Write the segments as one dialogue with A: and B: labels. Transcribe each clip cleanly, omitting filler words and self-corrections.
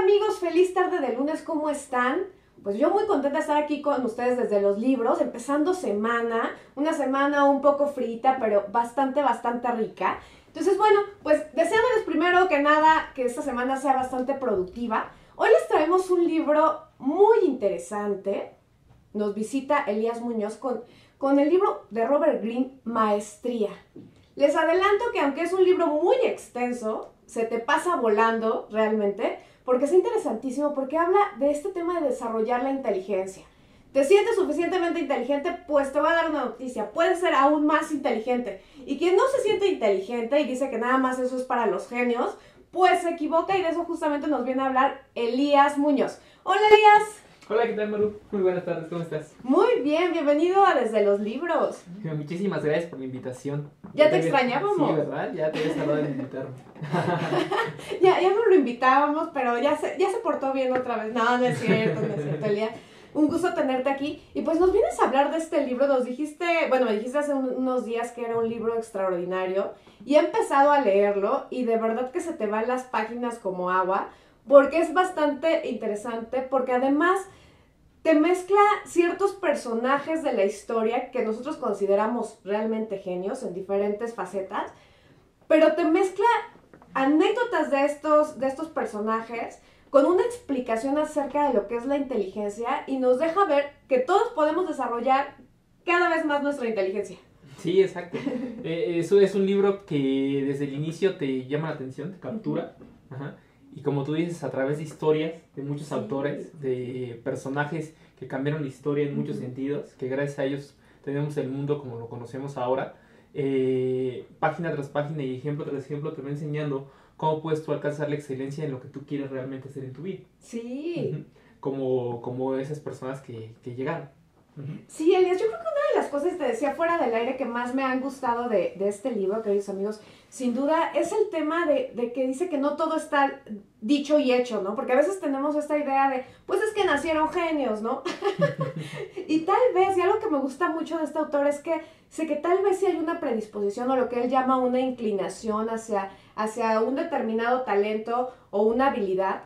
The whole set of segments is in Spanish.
A: amigos, feliz tarde de lunes, ¿cómo están? Pues yo muy contenta de estar aquí con ustedes desde los libros, empezando semana, una semana un poco frita, pero bastante rica. Entonces, bueno, pues deseándoles primero que nada que esta semana sea bastante productiva. Hoy les traemos un libro muy interesante. Nos visita Elías Muñoz con el libro de Robert Greene, Maestría. Les adelanto que aunque es un libro muy extenso, se te pasa volando realmente, porque es interesantísimo, porque habla de este tema de desarrollar la inteligencia. ¿Te sientes suficientemente inteligente? Pues te voy a dar una noticia, puedes ser aún más inteligente. Y quien no se siente inteligente y dice que nada más eso es para los genios, pues se equivoca, y de eso justamente nos viene a hablar Elías Muñoz. Hola, Elías.
B: Hola, ¿qué tal, Maru? Muy buenas tardes, ¿cómo estás?
A: Muy bien, bienvenido a Desde los Libros.
B: Muchísimas gracias por la invitación.
A: Ya te extrañábamos.
B: Sí, ¿verdad? Ya te habías tardado en invitarme.
A: ya no lo invitábamos, pero ya se portó bien otra vez. No es cierto, Elías. Un gusto tenerte aquí. Y pues nos vienes a hablar de este libro. Me dijiste hace unos días que era un libro extraordinario. Y he empezado a leerlo y de verdad que se te van las páginas como agua, porque es bastante interesante, porque además te mezcla ciertos personajes de la historia que nosotros consideramos realmente genios en diferentes facetas, pero te mezcla anécdotas de estos personajes con una explicación acerca de lo que es la inteligencia, y nos deja ver que todos podemos desarrollar cada vez más nuestra inteligencia.
B: Sí, exacto. Eso es un libro que desde el inicio te llama la atención, te captura. Ajá. Y como tú dices, a través de historias de muchos autores, de personajes que cambiaron la historia en muchos sentidos, que gracias a ellos tenemos el mundo como lo conocemos ahora, página tras página y ejemplo tras ejemplo te va enseñando cómo puedes tú alcanzar la excelencia en lo que tú quieres realmente hacer en tu vida.
A: Sí.
B: Como esas personas que llegaron.
A: Sí, Elías, yo creo que una de las cosas, te decía fuera del aire, que más me han gustado de este libro, queridos amigos, sin duda, es el tema de que dice que no todo está dicho y hecho, ¿no? Porque a veces tenemos esta idea de, pues es que nacieron genios, ¿no? Y tal vez, y algo que me gusta mucho de este autor es que sé que tal vez sí hay una predisposición o lo que él llama una inclinación hacia un determinado talento o una habilidad,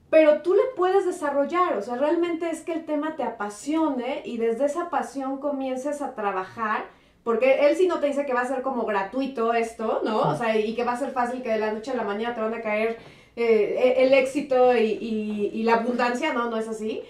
A: pero tú le puedes desarrollar. O sea, realmente es que el tema te apasione y desde esa pasión comiences a trabajar, porque él sí no te dice que va a ser como gratuito esto, ¿no? O sea, y que va a ser fácil, que de la noche a la mañana te van a caer el éxito y la abundancia. No es así.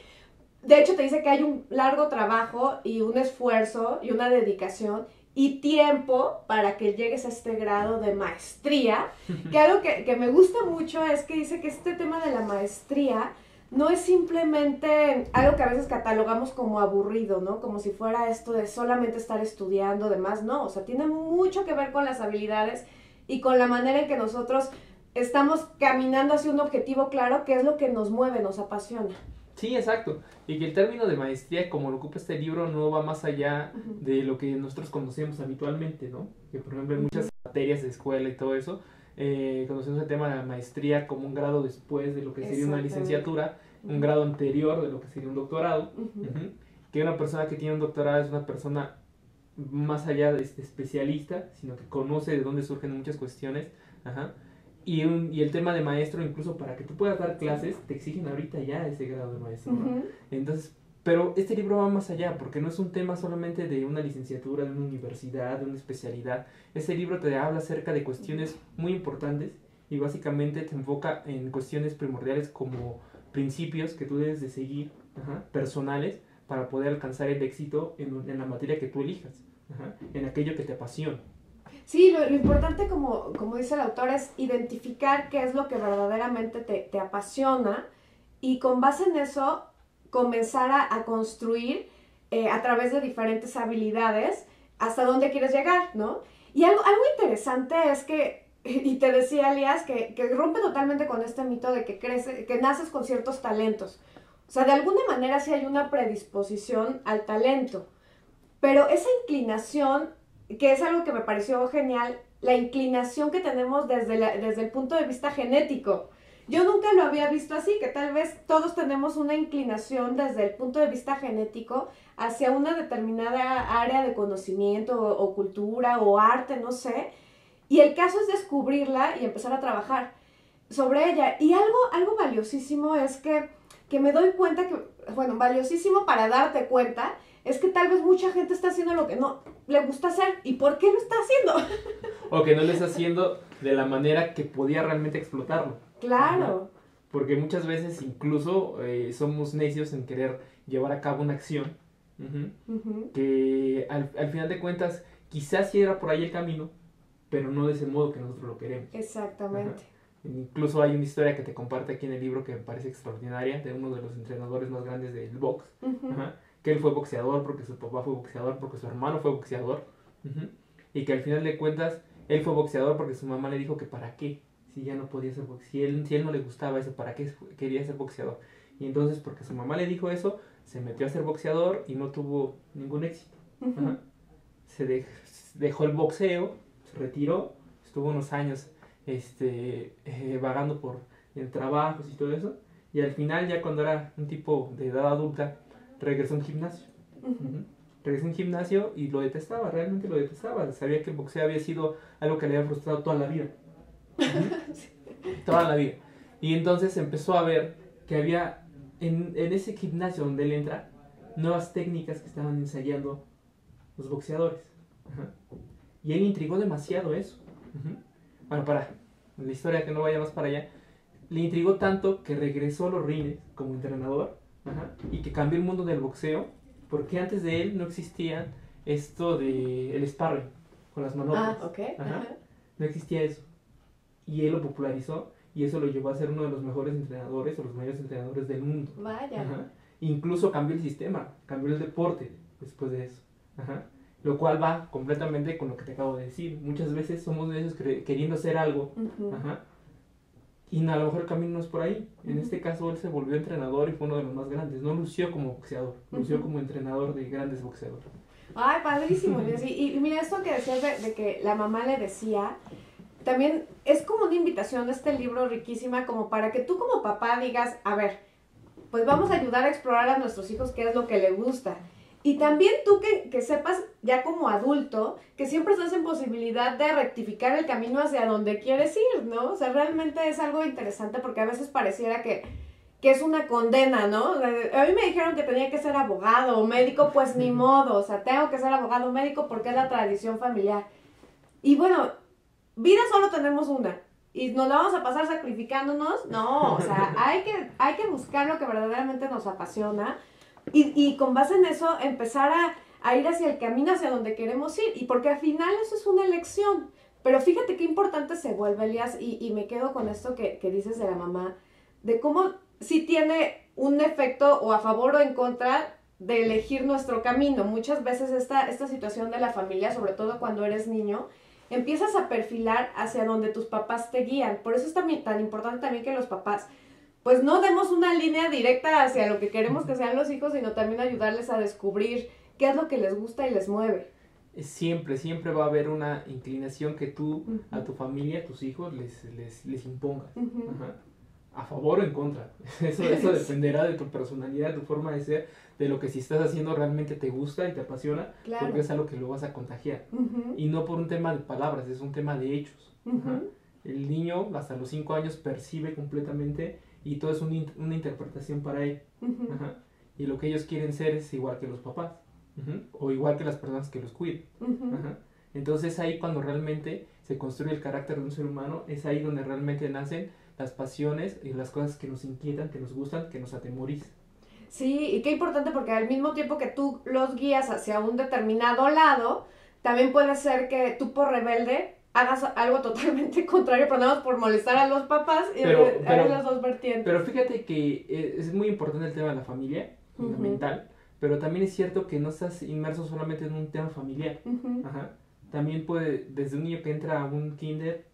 A: De hecho, te dice que hay un largo trabajo y un esfuerzo y una dedicación y tiempo para que llegues a este grado de maestría, que algo que me gusta mucho es que dice que este tema de la maestría no es simplemente algo que a veces catalogamos como aburrido, ¿no? Como si fuera esto de solamente estar estudiando, demás, no. O sea, tiene mucho que ver con las habilidades y con la manera en que nosotros estamos caminando hacia un objetivo claro, que es lo que nos mueve, nos apasiona.
B: Sí, exacto. Y que el término de maestría, como lo ocupa este libro, no va más allá de lo que nosotros conocemos habitualmente, ¿no? Que por ejemplo en muchas materias de escuela y todo eso, conocemos el tema de la maestría como un grado después de lo que sería una licenciatura, un grado anterior de lo que sería un doctorado. Que una persona que tiene un doctorado es una persona más allá de especialista, sino que conoce de dónde surgen muchas cuestiones. Ajá. Y el tema de maestro, incluso para que tú puedas dar clases, te exigen ahorita ya ese grado de maestro, ¿no? Entonces, pero este libro va más allá, porque no es un tema solamente de una licenciatura, de una universidad, de una especialidad. Este libro te habla acerca de cuestiones muy importantes y básicamente te enfoca en cuestiones primordiales como principios que tú debes de seguir, personales, para poder alcanzar el éxito en la materia que tú elijas, en aquello que te apasiona.
A: Sí, lo importante, como dice el autor, es identificar qué es lo que verdaderamente te apasiona, y con base en eso comenzar a construir a través de diferentes habilidades hasta dónde quieres llegar, ¿no? Y algo interesante es que, y te decía Elías, que rompe totalmente con este mito de que naces con ciertos talentos. O sea, de alguna manera sí hay una predisposición al talento, pero esa inclinación, que es algo que me pareció genial, la inclinación que tenemos desde el punto de vista genético. Yo nunca lo había visto así, que tal vez todos tenemos una inclinación desde el punto de vista genético hacia una determinada área de conocimiento o cultura o arte, no sé, y el caso es descubrirla y empezar a trabajar. sobre ella. Y algo valiosísimo es que me doy cuenta que, bueno, valiosísimo para darte cuenta, es que tal vez mucha gente está haciendo lo que no le gusta hacer. ¿Y por qué lo está haciendo?
B: O que no lo está haciendo de la manera que podía realmente explotarlo.
A: Claro.
B: Ajá. Porque muchas veces incluso somos necios en querer llevar a cabo una acción que al final de cuentas quizás sí era por ahí el camino, pero no de ese modo que nosotros lo queremos.
A: Exactamente.
B: Ajá. Incluso hay una historia que te comparte aquí en el libro que me parece extraordinaria, de uno de los entrenadores más grandes del box, que él fue boxeador porque su papá fue boxeador, porque su hermano fue boxeador, y que al final de cuentas él fue boxeador porque su mamá le dijo que para qué, si ya no podía ser boxeador, si él no le gustaba eso, para qué quería ser boxeador. Y entonces porque su mamá le dijo eso, se metió a ser boxeador y no tuvo ningún éxito. Dejó el boxeo, se retiró, estuvo unos años vagando en trabajos y todo eso, y al final ya cuando era un tipo de edad adulta regresó a un gimnasio. Regresó a un gimnasio y lo detestaba, realmente lo detestaba, sabía que el boxeo había sido algo que le había frustrado toda la vida. Toda la vida. Y entonces empezó a ver que había en ese gimnasio donde él entra nuevas técnicas que estaban ensayando los boxeadores. Y él intrigó demasiado eso. Bueno, para la historia que no vaya más para allá, le intrigó tanto que regresó a los rines como entrenador y que cambió el mundo del boxeo, porque antes de él no existía esto de el sparring con las manoplas. No existía eso. Y él lo popularizó y eso lo llevó a ser uno de los mejores entrenadores o los mayores entrenadores del mundo.
A: Vaya.
B: Incluso cambió el sistema, cambió el deporte después de eso. Lo cual va completamente con lo que te acabo de decir. Muchas veces somos de esos queriendo hacer algo. Y a lo mejor el camino no es por ahí. En este caso él se volvió entrenador y fue uno de los más grandes. No lució como boxeador, lució como entrenador de grandes boxeadores.
A: Ay, padrísimo. Y mira, esto que decías de que la mamá le decía, también es como una invitación de este libro riquísima, como para que tú como papá digas, a ver, pues vamos a ayudar a explorar a nuestros hijos qué es lo que les gusta. Y también tú que sepas ya como adulto que siempre estás en posibilidad de rectificar el camino hacia donde quieres ir, ¿no? O sea, realmente es algo interesante porque a veces pareciera que es una condena, ¿no? A mí me dijeron que tenía que ser abogado o médico, pues ni modo, o sea, tengo que ser abogado o médico porque es la tradición familiar. Y bueno, vida solo tenemos una. ¿Y nos la vamos a pasar sacrificándonos? No, o sea, hay que buscar lo que verdaderamente nos apasiona. Y con base en eso empezar a ir hacia el camino hacia donde queremos ir. Y porque al final eso es una elección. Pero fíjate qué importante se vuelve, Elías, y me quedo con esto que dices de la mamá, de cómo sí tiene un efecto o a favor o en contra de elegir nuestro camino. Muchas veces esta situación de la familia, sobre todo cuando eres niño, empiezas a perfilar hacia donde tus papás te guían. Por eso es también tan importante también que los papás pues no demos una línea directa hacia lo que queremos que sean los hijos, sino también ayudarles a descubrir qué es lo que les gusta y les mueve.
B: Siempre va a haber una inclinación que tú a tu familia, a tus hijos, les impongas. A favor o en contra. Eso dependerá de tu personalidad, de tu forma de ser, de lo que si estás haciendo realmente te gusta y te apasiona, porque es algo que lo vas a contagiar. Y no por un tema de palabras, es un tema de hechos. El niño hasta los 5 años percibe completamente y todo es una interpretación para él. Y lo que ellos quieren ser es igual que los papás, o igual que las personas que los cuiden. Entonces es ahí cuando realmente se construye el carácter de un ser humano, es ahí donde realmente nacen las pasiones y las cosas que nos inquietan, que nos gustan, que nos atemorizan.
A: Sí, y qué importante porque al mismo tiempo que tú los guías hacia un determinado lado, también puede ser que tú por rebelde hagas algo totalmente contrario, pero nada más por molestar a los papás y hay las dos vertientes.
B: Pero fíjate que es muy importante el tema de la familia, fundamental, pero también es cierto que no estás inmerso solamente en un tema familiar. También puede, desde un niño que entra a un kinder,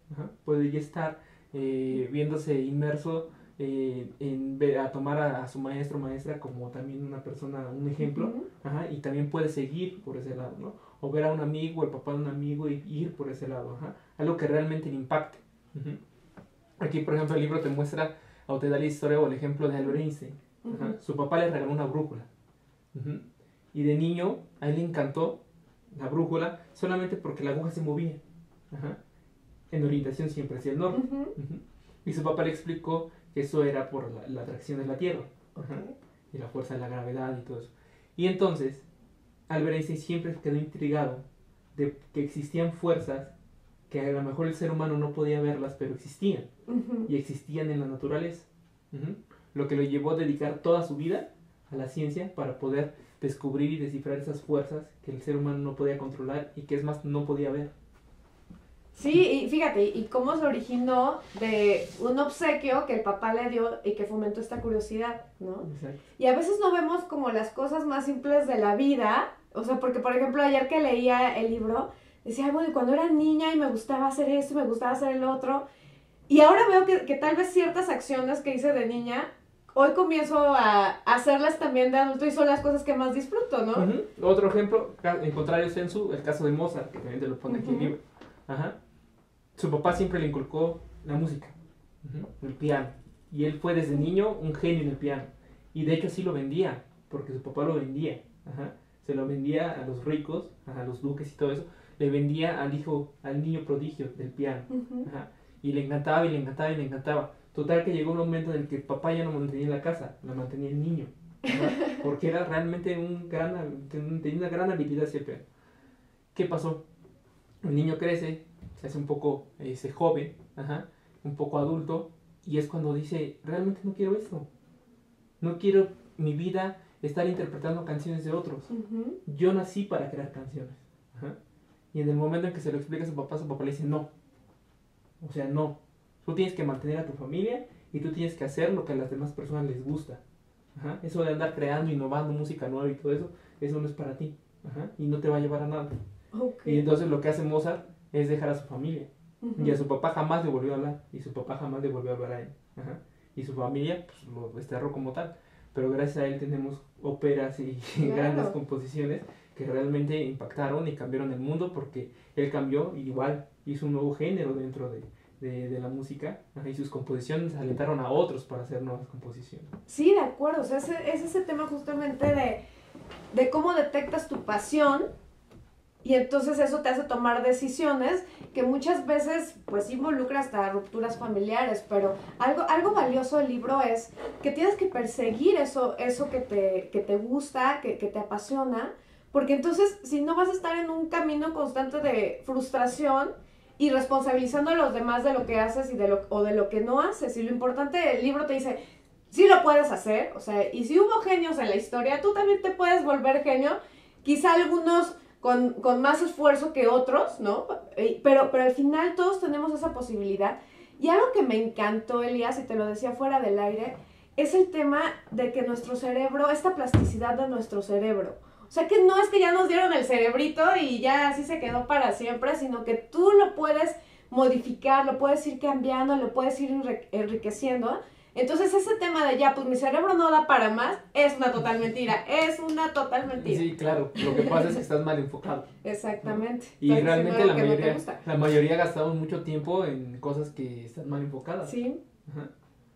B: puede ya estar viéndose inmerso a tomar a su maestro o maestra como también una persona, un ejemplo, y también puede seguir por ese lado, ¿no? O ver a un amigo, el papá de un amigo y ir por ese lado, algo que realmente le impacte. Aquí, por ejemplo, el libro te muestra o te da la historia o el ejemplo de Albert Einstein. Su papá le regaló una brújula. Y de niño, a él le encantó la brújula solamente porque la aguja se movía. En orientación siempre hacia el norte. Y su papá le explicó que eso era por la atracción de la Tierra. Ajá.
A: Ok.
B: Y la fuerza de la gravedad y todo eso. Y entonces, Albert Einstein siempre quedó intrigado de que existían fuerzas que a lo mejor el ser humano no podía verlas, pero existían.
A: Ujú.
B: Y existían en la naturaleza. Ujú. Lo que lo llevó a dedicar toda su vida a la ciencia para poder descubrir y descifrar esas fuerzas que el ser humano no podía controlar y que es más, no podía ver.
A: Sí, y fíjate, y cómo se originó de un obsequio que el papá le dio y que fomentó esta curiosidad, ¿no?
B: Exacto.
A: Y a veces no vemos como las cosas más simples de la vida, o sea, porque por ejemplo ayer que leía el libro, decía, bueno, cuando era niña y me gustaba hacer esto y me gustaba hacer el otro, y ahora veo que tal vez ciertas acciones que hice de niña, hoy comienzo a hacerlas también de adulto y son las cosas que más disfruto, ¿no?
B: Ujú. Otro ejemplo, en contrario sensu, el caso de Mozart, que también te lo pone aquí en el
A: Ujú.
B: libro. Ajá. Su papá siempre le inculcó la música, el piano. Y él fue desde niño un genio en el piano. Y de hecho sí lo vendía, porque su papá lo vendía. Ajá. Se lo vendía a los ricos, a los duques y todo eso. Le vendía al hijo, al niño prodigio del piano.
A: Ujú.
B: Ajá. Y le encantaba y le encantaba y le encantaba. Total que llegó un momento en el que el papá ya no mantenía en la casa, la mantenía el niño. Ajá. Porque era realmente tenía una gran habilidad hacia el piano. ¿Qué pasó? El niño crece, se hace un poco joven, ajá, un poco adulto, y es cuando dice, realmente no quiero esto. No quiero mi vida estar interpretando canciones de otros.
A: Ujú.
B: Yo nací para crear canciones. Ajá. Y en el momento en que se lo explica a su papá le dice, no. O sea, no. Tú tienes que mantener a tu familia y tú tienes que hacer lo que a las demás personas les gusta. Ajá. Eso de andar creando, innovando música nueva y todo eso, eso no es para ti. Ajá. Y no te va a llevar a nada.
A: Ok.
B: Y entonces lo que hace Mozart es dejar a su familia.
A: Ujú.
B: Y a su papá jamás le volvió a hablar. Y su papá jamás le volvió a hablar a él. Ajá. Y su familia pues, lo desterró como tal. Pero gracias a él tenemos óperas y
A: Claro.
B: grandes composiciones que realmente impactaron y cambiaron el mundo porque él cambió y igual hizo un nuevo género dentro de la música. Ajá. Y sus composiciones alentaron a otros para hacer nuevas composiciones.
A: Sí, de acuerdo, o sea, es ese tema justamente de cómo detectas tu pasión y entonces eso te hace tomar decisiones que muchas veces pues involucra hasta rupturas familiares, pero algo valioso del libro es que tienes que perseguir eso que te gusta, que te apasiona, porque entonces si no vas a estar en un camino constante de frustración y responsabilizando a los demás de lo que haces y o de lo que no haces. Y lo importante, el libro te dice, sí lo puedes hacer, o sea, y si hubo genios en la historia, tú también te puedes volver genio, quizá algunos con más esfuerzo que otros, ¿no? Pero al final todos tenemos esa posibilidad. Y algo que me encantó, Elías, y te lo decía fuera del aire, es el tema de que nuestro cerebro, esta plasticidad de nuestro cerebro, o sea que no es que ya nos dieron el cerebrito y ya así se quedó para siempre, sino que tú lo puedes modificar, lo puedes ir cambiando, lo puedes ir enriqueciendo. Entonces ese tema de ya, pues mi cerebro no da para más, es una total mentira, es una total mentira.
B: Sí, claro, lo que pasa es que estás mal enfocado.
A: Exactamente.
B: Y
A: Estás
B: realmente
A: diciendo algo que no te gusta.
B: la mayoría gastamos mucho tiempo en cosas que están mal enfocadas.
A: Sí.
B: Ajá.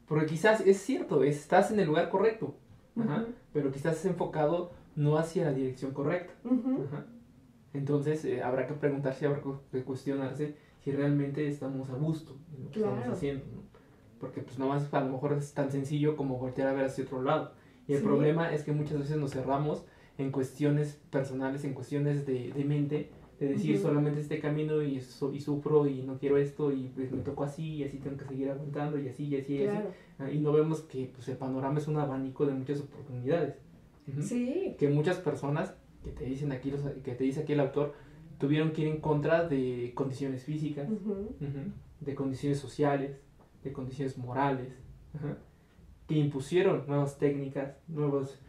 B: Porque quizás es cierto, estás en el lugar correcto, ajá,
A: Ujú.
B: pero quizás es enfocado no hacia la dirección correcta.
A: Ujú.
B: Ajá. Entonces habrá que preguntarse, habrá que cuestionarse si realmente estamos a gusto en lo que
A: Claro.
B: estamos haciendo, ¿no? Porque pues nomás a lo mejor es tan sencillo como voltear a ver hacia otro lado. Y el
A: Sí.
B: problema es que muchas veces nos cerramos en cuestiones personales, en cuestiones de mente, de decir
A: Ujú.
B: solamente este camino y sufro y no quiero esto y pues me tocó así y así tengo que seguir aguantando y así y así y así.
A: Claro.
B: Y no vemos que pues, el panorama es un abanico de muchas oportunidades. Ujú.
A: Sí.
B: Que muchas personas que te dicen aquí que te dice aquí el autor tuvieron que ir en contra de condiciones físicas,
A: Ujú.
B: ujú, de condiciones sociales, de condiciones morales, ajá, que impusieron nuevas técnicas, nuevas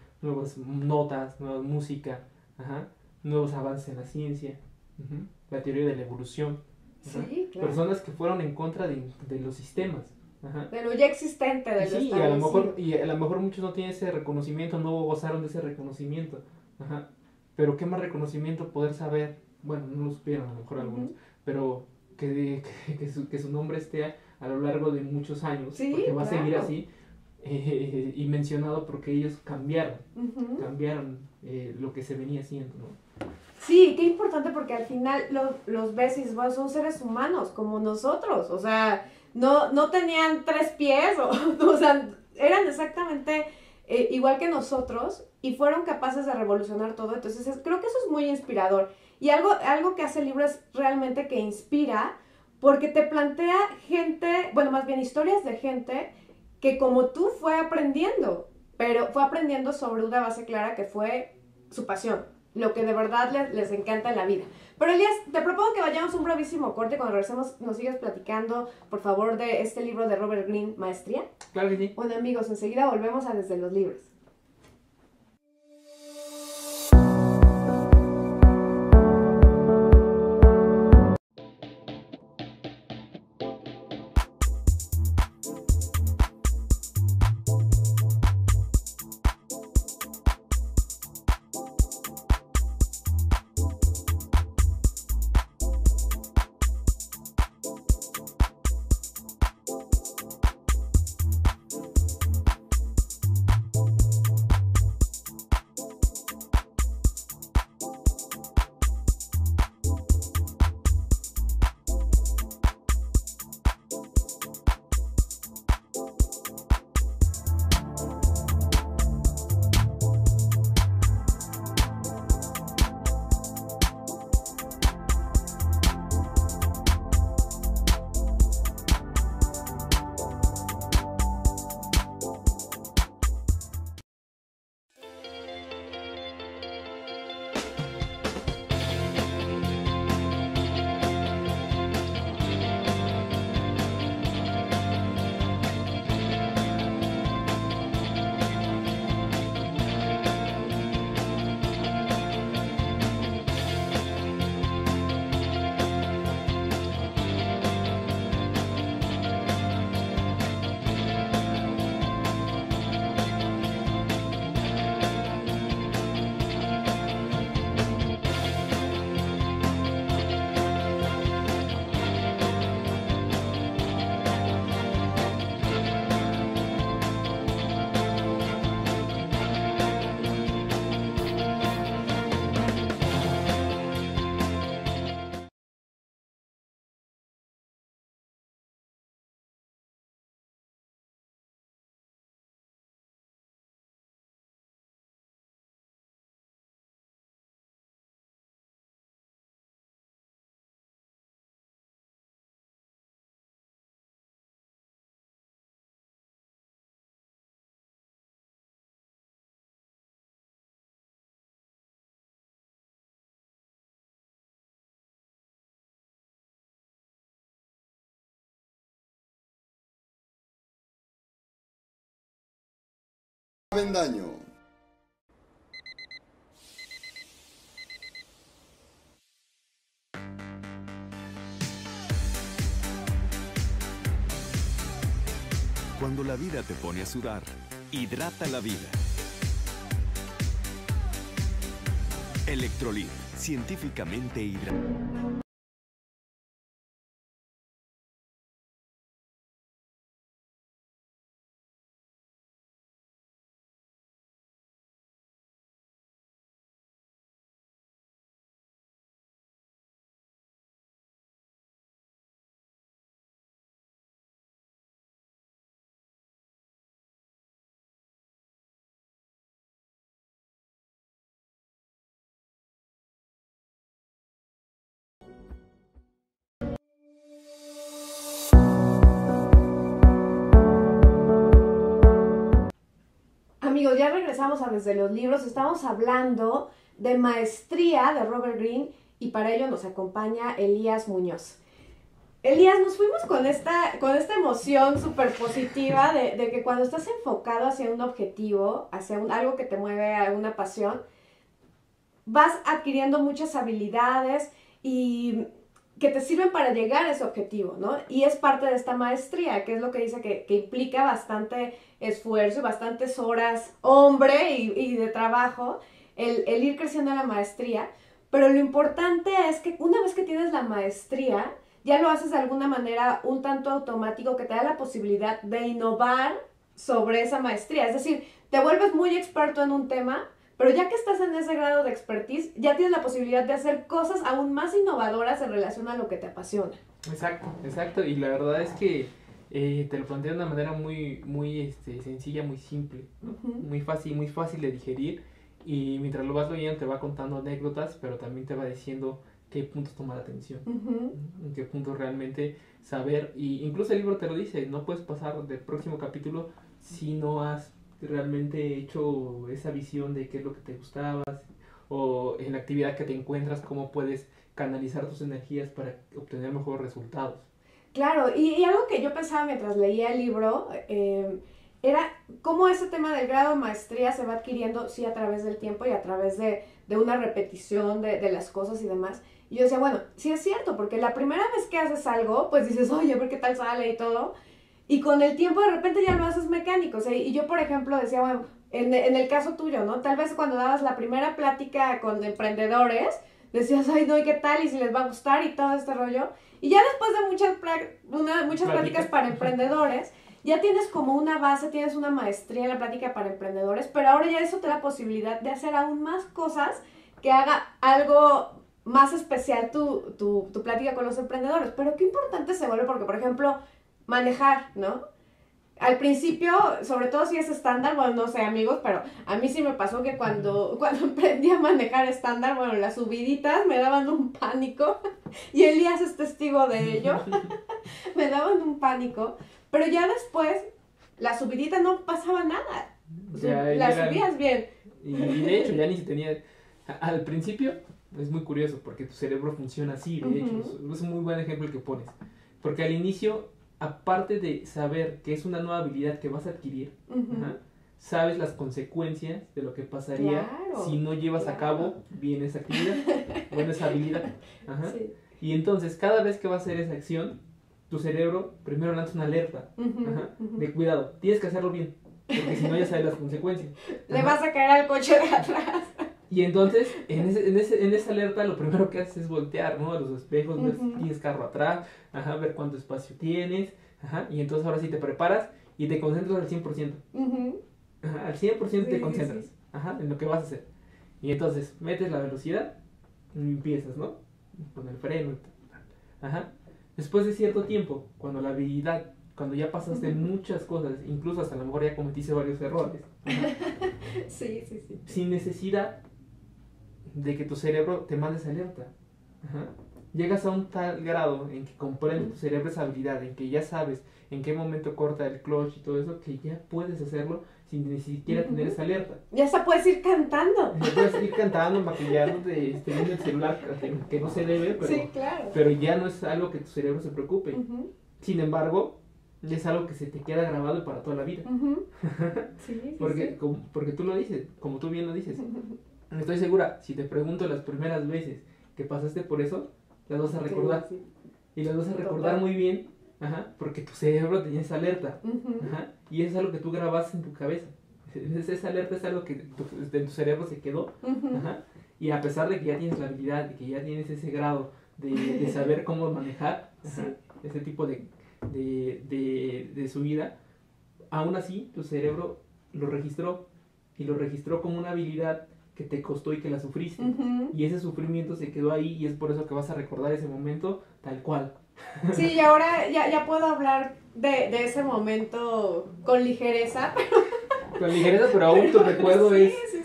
B: notas, nueva música, ajá, nuevos avances en la ciencia, ujú, la teoría de la evolución. Ajá.
A: Sí, claro.
B: Personas que fueron en contra de los sistemas. Ajá.
A: De lo ya existente, de lo
B: Sí,
A: establecido.
B: y a lo mejor muchos no tienen ese reconocimiento, no gozaron de ese reconocimiento. Ajá. Pero qué más reconocimiento poder saber, bueno, no lo supieron a lo mejor algunos,
A: Ujú.
B: pero que su nombre esté a lo largo de muchos años,
A: Sí,
B: porque va a seguir
A: claro.
B: así, y mencionado porque ellos
A: Ujú.
B: cambiaron lo que se venía haciendo, ¿no?
A: Sí, qué importante porque al final los ves y dices, bueno, son seres humanos como nosotros, o sea, no tenían 3 pies, o sea, eran exactamente igual que nosotros y fueron capaces de revolucionar todo. Entonces creo que eso es muy inspirador. Y algo que hace el libro es realmente que inspira, porque te plantea gente, bueno, más bien historias de gente que como tú fue aprendiendo, pero fue aprendiendo sobre una base clara que fue su pasión, lo que de verdad les encanta en la vida. Pero Elías, te propongo que vayamos a un brevísimo corte. Cuando regresemos nos sigues platicando, por favor, de este libro de Robert Greene, Maestría.
B: Claro que sí.
A: Bueno, amigos, enseguida volvemos a Desde los Libros.
C: Avendaño.
D: Cuando la vida te pone a sudar, hidrata la vida. Electrolit, científicamente hidratado.
A: Amigos, ya regresamos a Desde los Libros. Estamos hablando de Maestría de Robert Greene y para ello nos acompaña Elías Muñoz. Elías, nos fuimos con esta emoción súper positiva de que cuando estás enfocado hacia un objetivo, hacia algo que te mueve a una pasión, vas adquiriendo muchas habilidades y que te sirven para llegar a ese objetivo, ¿no? Y es parte de esta maestría, que es lo que dice que implica bastante esfuerzo y bastantes horas, hombre, y de trabajo, el ir creciendo en la maestría. Pero lo importante es que una vez que tienes la maestría, ya lo haces de alguna manera un tanto automático que te da la posibilidad de innovar sobre esa maestría. Es decir, te vuelves muy experto en un tema, pero ya que estás en ese grado de expertise, ya tienes la posibilidad de hacer cosas aún más innovadoras en relación a lo que te apasiona.
B: Exacto, exacto. Y la verdad es que te lo plantea de una manera muy sencilla, muy simple, ¿no? Muy fácil de digerir, y mientras lo vas leyendo te va contando anécdotas, pero también te va diciendo qué puntos tomar atención, en qué puntos realmente saber, y incluso el libro te lo dice, no puedes pasar del próximo capítulo si no has realmente hecho esa visión de qué es lo que te gustaba, o en la actividad que te encuentras, cómo puedes canalizar tus energías para obtener mejores resultados.
A: Claro, y algo que yo pensaba mientras leía el libro era cómo ese tema del grado de maestría se va adquiriendo, sí, a través del tiempo y a través de una repetición de las cosas y demás. Y yo decía, bueno, sí es cierto, porque la primera vez que haces algo, pues dices, oye, a ver qué tal sale y todo. Y con el tiempo de repente ya lo haces mecánico. O sea, y yo, por ejemplo, decía, bueno, en el caso tuyo, ¿no? Tal vez cuando dabas la primera plática con emprendedores, decías, ay, no, ¿y qué tal? Y si les va a gustar y todo este rollo. Y ya después de muchas pláticas para emprendedores, ya tienes como una base, tienes una maestría en la plática para emprendedores, pero ahora ya eso te da la posibilidad de hacer aún más cosas que haga algo más especial tu plática con los emprendedores. Pero qué importante se vuelve porque, por ejemplo, manejar, ¿no? Al principio, sobre todo si es estándar, bueno, no sé, amigos, pero a mí sí me pasó que cuando aprendí a manejar estándar, bueno, las subiditas me daban un pánico, y Elías es testigo de ello, me daban un pánico, pero ya después, la subidita no pasaba nada, la subías bien.
B: Y de hecho, ya ni se tenía, al principio, es muy curioso, porque tu cerebro funciona así, de hecho, es un muy buen ejemplo el que pones, porque al inicio, aparte de saber que es una nueva habilidad que vas a adquirir, sabes las consecuencias de lo que pasaría si no llevas a cabo bien esa actividad, o esa habilidad. Sí. Y entonces, cada vez que vas a hacer esa acción, tu cerebro primero lanza una alerta de cuidado, tienes que hacerlo bien, porque si no ya sabes las consecuencias.
A: Le vas a caer al coche de atrás.
B: Y entonces, en esa alerta, lo primero que haces es voltear, ¿no? A los espejos, ver si tienes carro atrás, ver cuánto espacio tienes, y entonces ahora sí te preparas y te concentras al 100%. Al 100% te concentras, en lo que vas a hacer. Y entonces, metes la velocidad y empiezas, ¿no? Con el freno. Después de cierto tiempo, cuando la habilidad, cuando ya pasaste muchas cosas, incluso hasta a lo mejor ya cometiste varios errores.
A: Sí.
B: Sin necesidad de que tu cerebro te mande esa alerta. Llegas a un tal grado en que comprende tu cerebro esa habilidad, en que ya sabes en qué momento corta el clutch y todo eso, que ya puedes hacerlo sin ni siquiera tener esa alerta.
A: Ya hasta puedes ir cantando.
B: Ya puedes ir cantando, maquillándote, viendo el celular, que no se debe, pero,
A: sí, claro.
B: Pero ya no es algo que tu cerebro se preocupe. Sin embargo, es algo que se te queda grabado para toda la vida.
A: Sí,
B: porque tú lo dices, como tú bien lo dices. Estoy segura, si te pregunto las primeras veces que pasaste por eso, las vas a recordar. Sí. Y las vas a recordar muy bien, porque tu cerebro tenía esa alerta. Y eso es algo que tú grabaste en tu cabeza. Esa alerta es algo que en tu cerebro se quedó. Y a pesar de que ya tienes la habilidad, de que ya tienes ese grado de saber cómo manejar ese tipo de subida, aún así tu cerebro lo registró, y lo registró como una habilidad que te costó y que la sufriste. Y ese sufrimiento se quedó ahí, y es por eso que vas a recordar ese momento tal cual.
A: Sí, y ahora ya puedo hablar de ese momento con ligereza.
B: Con ligereza, pero aún tu recuerdo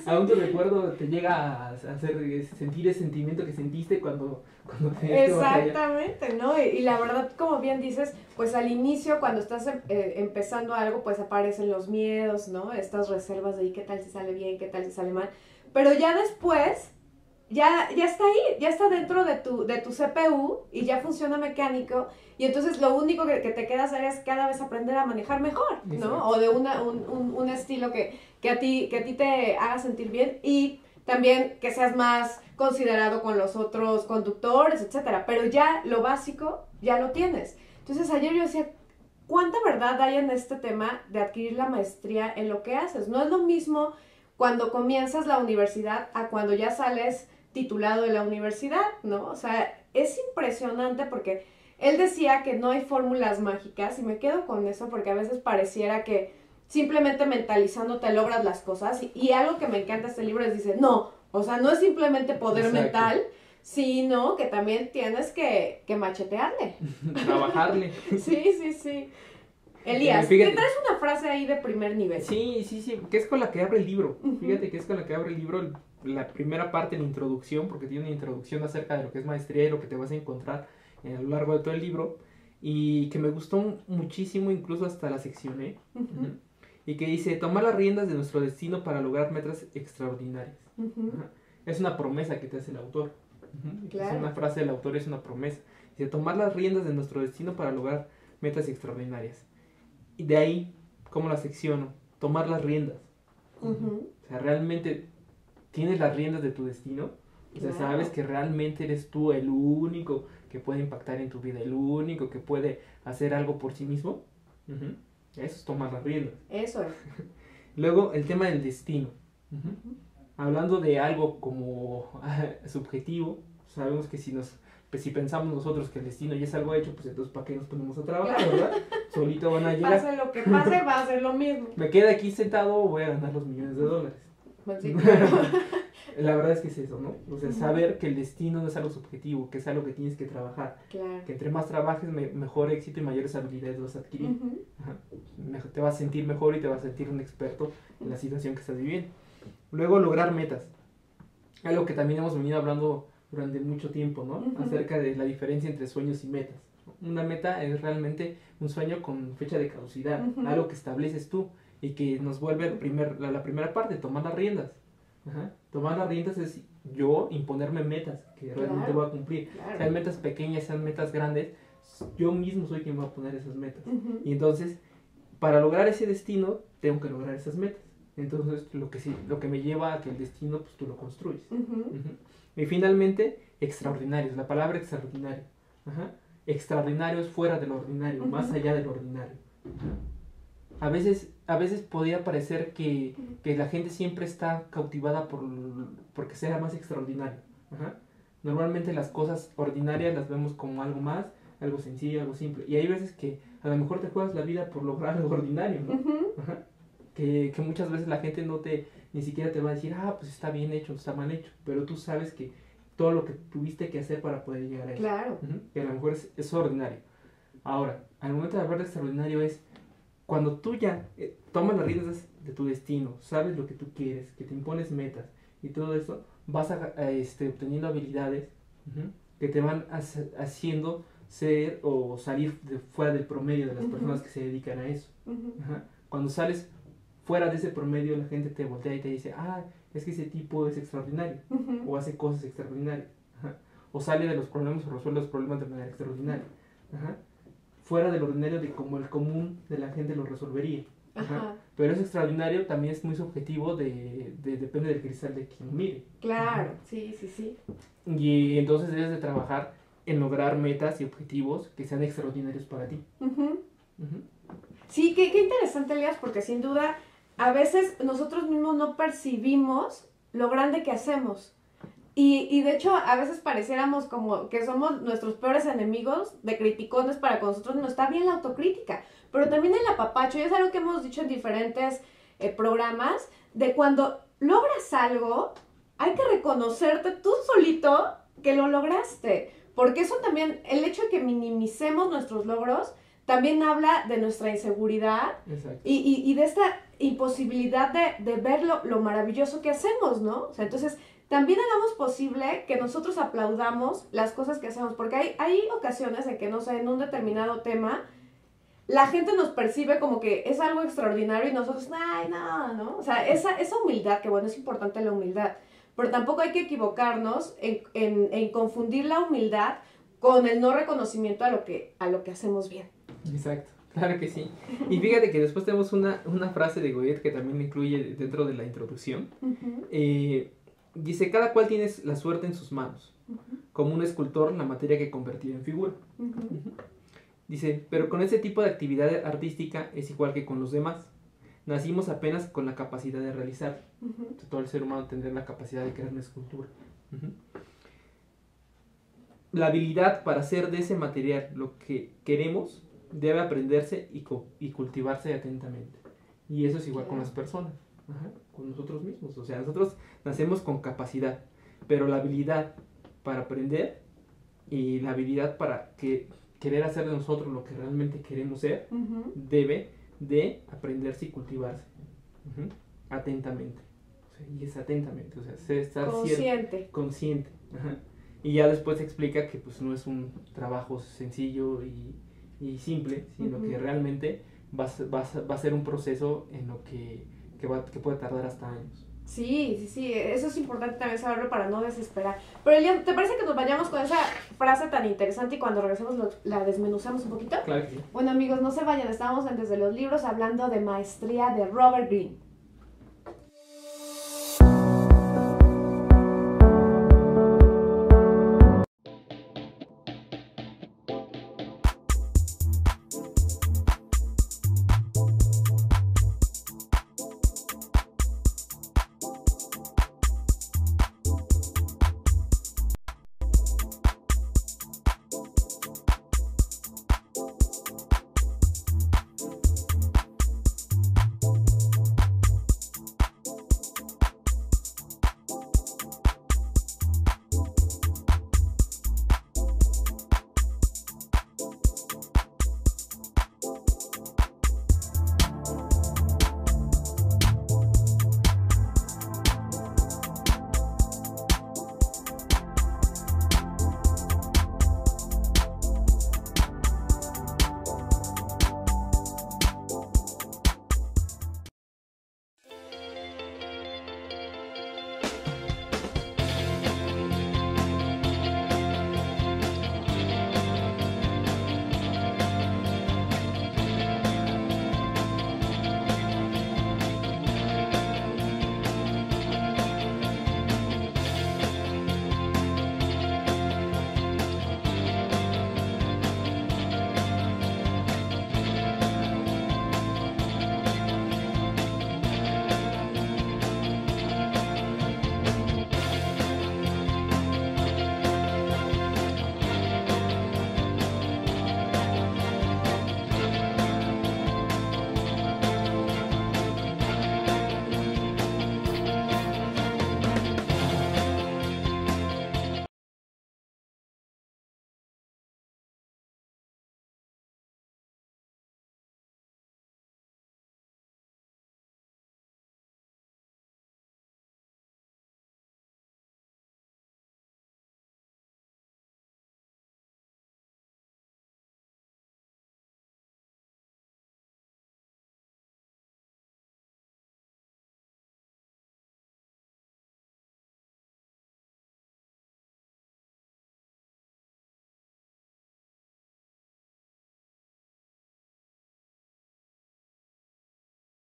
B: aún tu recuerdo te llega a hacer sentir ese sentimiento que sentiste cuando te
A: exactamente, ¿no? Y la verdad, como bien dices, pues al inicio, cuando estás empezando algo, pues aparecen los miedos, ¿no? Estas reservas de qué tal si sale bien, qué tal si sale mal. Pero ya después, ya está ahí, ya está dentro de tu CPU y ya funciona mecánico, y entonces lo único que te queda hacer es cada vez aprender a manejar mejor, ¿no? Exacto. O de un estilo que a ti te haga sentir bien, y también que seas más considerado con los otros conductores, etcétera. Pero ya lo básico ya lo tienes. Entonces ayer yo decía, ¿cuánta verdad hay en este tema de adquirir la maestría en lo que haces? No es lo mismo cuando comienzas la universidad a cuando ya sales titulado de la universidad, ¿no? O sea, es impresionante porque él decía que no hay fórmulas mágicas, y me quedo con eso porque a veces pareciera que simplemente mentalizando te logras las cosas, y algo que me encanta de este libro es, dice, no, o sea, no es simplemente poder mental, sino que también tienes que machetearle.
B: Trabajarle.
A: Sí. Elías,
B: Fíjate.
A: te traes una frase ahí de primer nivel.
B: Sí, que es con la que abre el libro. Fíjate que es con la que abre el libro la primera parte, la introducción, porque tiene una introducción acerca de lo que es maestría y lo que te vas a encontrar a lo largo de todo el libro. Y que me gustó muchísimo, incluso hasta la seccioné. Y que dice, tomar las riendas de nuestro destino para lograr metas extraordinarias. Es una promesa que te hace el autor.
A: Claro.
B: Es una frase del autor, es una promesa. Dice, tomar las riendas de nuestro destino para lograr metas extraordinarias. Y de ahí, ¿cómo la secciono? Tomar las riendas. O sea, realmente tienes las riendas de tu destino. O sea,
A: Claro.
B: sabes que realmente eres tú el único que puede impactar en tu vida, el único que puede hacer algo por sí mismo. Eso es tomar las riendas.
A: Eso es.
B: Luego, el tema del destino. Hablando de algo como subjetivo, sabemos que si pensamos nosotros que el destino ya es algo hecho, pues entonces ¿para qué nos ponemos a trabajar,
A: Claro.
B: verdad? Solito van a llegar.
A: Pase lo que pase, va a ser lo mismo.
B: Me quedo aquí sentado, voy a ganar los millones de dólares.
A: Pues sí, claro.
B: La verdad es que es eso, ¿no? O sea, saber que el destino no es algo subjetivo, que es algo que tienes que trabajar.
A: Claro.
B: Que entre más trabajes, mejor éxito y mayores habilidades vas a adquirir. Ajá. Te vas a sentir mejor y te vas a sentir un experto en la situación que estás viviendo. Luego, lograr metas. Algo que también hemos venido hablando durante mucho tiempo, ¿no? Acerca de la diferencia entre sueños y metas. Una meta es realmente un sueño con fecha de caducidad, algo que estableces tú y que nos vuelve la primera parte, tomar las riendas. Tomar las riendas es yo imponerme metas que realmente voy a cumplir.
A: Claro.
B: Sean metas pequeñas, sean metas grandes, yo mismo soy quien va a poner esas metas. Y entonces, para lograr ese destino, tengo que lograr esas metas. Entonces, lo que me lleva a que el destino, pues tú lo construyes. Y finalmente, extraordinarios. La palabra extraordinario. Extraordinario es fuera de lo ordinario, más allá de lo ordinario. A veces podría parecer que la gente siempre está cautivada porque sea más extraordinario. Normalmente las cosas ordinarias las vemos como algo más, algo sencillo, algo simple. Y hay veces que a lo mejor te juegas la vida por lograr algo ordinario, ¿no? Que muchas veces la gente ni siquiera te va a decir, pues está bien hecho, está mal hecho. Pero tú sabes que todo lo que tuviste que hacer para poder llegar a eso.
A: Claro.
B: Que a lo mejor es ordinario. Ahora, al momento de hablar de extraordinario es cuando tú ya tomas las riendas de tu destino, sabes lo que tú quieres, que te impones metas y todo eso, vas obteniendo habilidades que te van haciendo ser o salir fuera del promedio de las personas que se dedican a eso. Cuando sales fuera de ese promedio, la gente te voltea y te dice, es que ese tipo es extraordinario, o hace cosas extraordinarias, o sale de los problemas o resuelve los problemas de manera extraordinaria, fuera del ordinario de como el común de la gente lo resolvería. Pero es extraordinario, también es muy subjetivo, depende del cristal de quien lo mire.
A: Claro, sí.
B: Y entonces debes de trabajar en lograr metas y objetivos que sean extraordinarios para ti.
A: Sí, qué interesante, Elías, porque sin duda a veces nosotros mismos no percibimos lo grande que hacemos. Y de hecho a veces pareciéramos como que somos nuestros peores enemigos de criticones para con nosotros. No está bien la autocrítica, pero también el apapacho, y es algo que hemos dicho en diferentes programas, de cuando logras algo, hay que reconocerte tú solito que lo lograste. Porque eso también, el hecho de que minimicemos nuestros logros, también habla de nuestra inseguridad y de esta imposibilidad de ver lo maravilloso que hacemos, ¿no? O sea, entonces, también hagamos posible que nosotros aplaudamos las cosas que hacemos, porque hay ocasiones en que, no sé, en un determinado tema, la gente nos percibe como que es algo extraordinario y nosotros, no. O sea, esa humildad, que bueno, es importante la humildad, pero tampoco hay que equivocarnos en confundir la humildad con el no reconocimiento a lo que hacemos bien.
B: Exacto, claro que sí. Y fíjate que después tenemos una frase de Goethe que también incluye dentro de la introducción. Dice, cada cual tiene la suerte en sus manos, como un escultor la materia que convertir en figura. Dice, pero con ese tipo de actividad artística es igual que con los demás. Nacimos apenas con la capacidad de realizar. Todo el ser humano tendrá la capacidad de crear una escultura. La habilidad para hacer de ese material lo que queremos debe aprenderse y cultivarse atentamente. Y eso es igual con las personas, con nosotros mismos. O sea, nosotros nacemos con capacidad, pero la habilidad para aprender y la habilidad para que querer hacer de nosotros lo que realmente queremos ser,
A: Ujú.
B: debe de aprenderse y cultivarse. Ujú. Atentamente. O sea, y es atentamente, o sea, estar
A: Consciente.
B: consciente. Ajá. Y ya después explica que pues no es un trabajo sencillo y simple, sino
A: Ujú.
B: que realmente va a ser un proceso en lo que puede tardar hasta años.
A: Sí, sí, sí, eso es importante también saberlo para no desesperar. Pero Elian, ¿te parece que nos vayamos con esa frase tan interesante y cuando regresemos la desmenuzamos un poquito?
B: Claro que sí.
A: Bueno amigos, no se vayan, estamos en Desde los Libros hablando de Maestría de Robert Greene.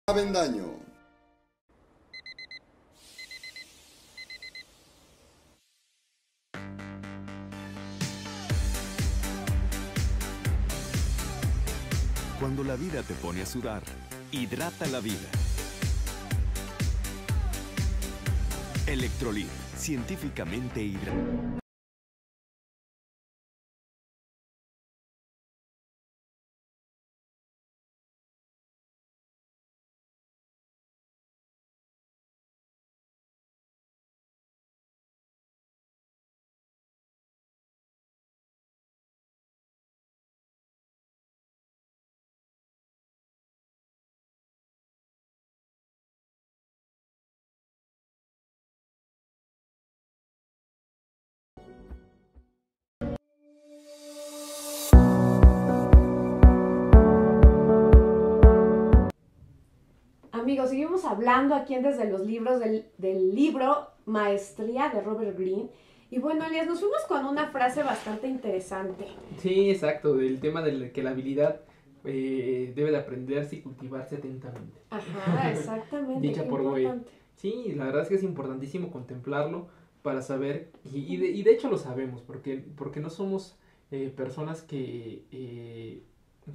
C: Avendaño.
D: Cuando la vida te pone a sudar, hidrata la vida. Electrolit, científicamente hidratado.
A: Amigos, seguimos hablando aquí en Desde los Libros del libro Maestría de Robert Greene. Y bueno, Elias, nos fuimos con una frase bastante interesante.
B: Sí, exacto, del tema de que la habilidad debe de aprenderse y cultivarse atentamente.
A: Ajá, exactamente.
B: Dicha
A: qué
B: por Goethe.
A: importante.
B: Sí, la verdad es que es importantísimo contemplarlo para saber, y de hecho lo sabemos, porque no somos personas que